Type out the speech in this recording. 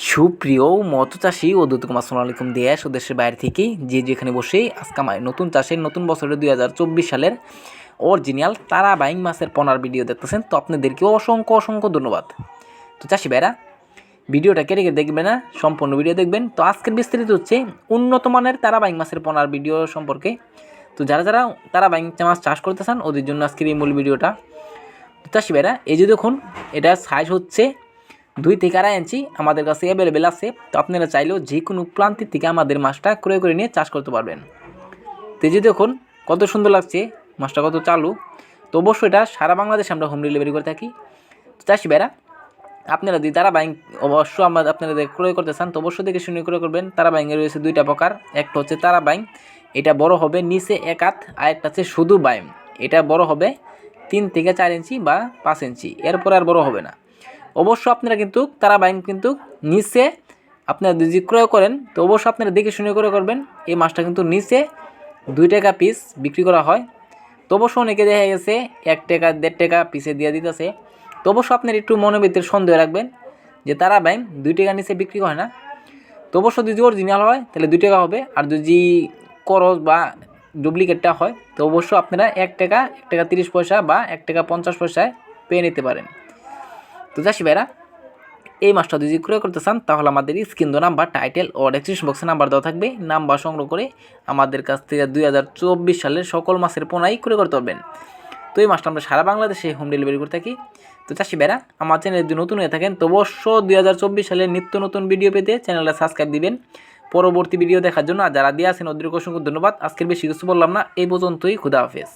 সুপ্রিয় মৎস্য চাষী ও দুদকম আসসালামু আলাইকুম দেশ ও দেশের বাইরে থেকে যে যেখানে বসে আজকে আমার নতুন চাষের নতুন বছরের 2024 সালের অরিজিনাল তারা বাইং মাছের পোনার ভিডিও দেখতেছেন। তো আপনাদেরকেও অসংখ্য অসংখ্য ধন্যবাদ। তো চাষি ভাইরা, ভিডিওটা কেটে দেখবেন না, সম্পূর্ণ ভিডিও দেখবেন। তো আজকের বিস্তারিত হচ্ছে উন্নত মানের তারা বাইং মাছের পোনার ভিডিও সম্পর্কে। তো যারা যারা তারা বাইং মাছ চাষ করতে চান ওদের জন্য আজকের এই মূল ভিডিওটা। তো চাষি ভাইরা, এই যে দেখুন, এটা সাইজ হচ্ছে 2 থেকে 2.5 ইঞ্চি আমাদের কাছে অ্যাভেলেবেল আছে। তো আপনারা চাইলেও যে কোনো প্রান্তিক থেকে আমাদের মাছটা ক্রয় করে নিয়ে চাষ করতে পারবেন। তো যে দেখুন কত সুন্দর লাগছে, মাছটা কত চালু। তো অবশ্যই এটা সারা বাংলাদেশে আমরা হোম ডেলিভারি করে থাকি। তো চাষি ভাইরা, আপনারা যদি তারা বাইং অবশ্যই আপনারা ক্রয় করতে চান তো অবশ্যই দেখে শুনে ক্রয় করবেন। তারা বাইংয়ে রয়েছে 2টা প্রকার। একটা হচ্ছে তারা বাইং, এটা বড় হবে নিচে 1 হাত, আর একটা হচ্ছে শুধু বাইং, এটা বড় হবে 3 থেকে 4 ইঞ্চি বা 5 ইঞ্চি, এরপর আর বড় হবে না। অবশ্য আপনারা কিন্তু তারা বাইং কিন্তু নিচে আপনারা যদি ক্রয় করেন তো অবশ্যই আপনারা দেখে শুনে ক্রয় করবেন। এই মাছটা কিন্তু নিচে 2 টাকা পিস বিক্রি করা হয়। তো অবশ্য অনেকে দেখা গেছে 1 টাকা 1.5 টাকা পিসে দিয়ে দিতেছে। তো অবশ্য আপনার একটু মনের ভিতরে সন্দেহ রাখবেন যে তারা বাইং 2 টাকা নিচে বিক্রি হয় না। তো অবশ্য যদি অরিজিনাল হয় তাহলে 2 টাকা হবে, আর যদি করজ বা ডুপ্লিকেটটা হয় তো অবশ্য আপনারা 1 টাকা 1 টাকা 30 পয়সা বা 1 টাকা 50 পয়সায় পেয়ে নিতে পারেন। তো চাষি ভাইরা, এই মাছটা যদি ক্রয় করতে চান তাহলে আমাদের স্ক্রিন নাম্বার, টাইটেল ও ডেসক্রিপশন বক্সে নাম্বার দেওয়া থাকবে। নাম্বার সংগ্রহ করে আমাদের কাছ থেকে 2024 সালের সকল মাছের পোনাই ক্রয় করতে পারবেন। তো এই মাছটা আমরা সারা বাংলাদেশে হোম ডেলিভারি করে থাকি। তো চাষি ভাইরা, আমার চ্যানেলে যদি নতুন হয়ে থাকেন তো অবশ্যই 2024 সালের নিত্য নতুন ভিডিও পেতে চ্যানেলটা সাবস্ক্রাইব দিবেন পরবর্তী ভিডিও দেখার জন্য। আর যারা দিয়ে আছেন ওদেরকে অসংখ্য ধন্যবাদ। আজকের বেশি কিছু বললাম না, এই পর্যন্তই। খুদা হাফেজ।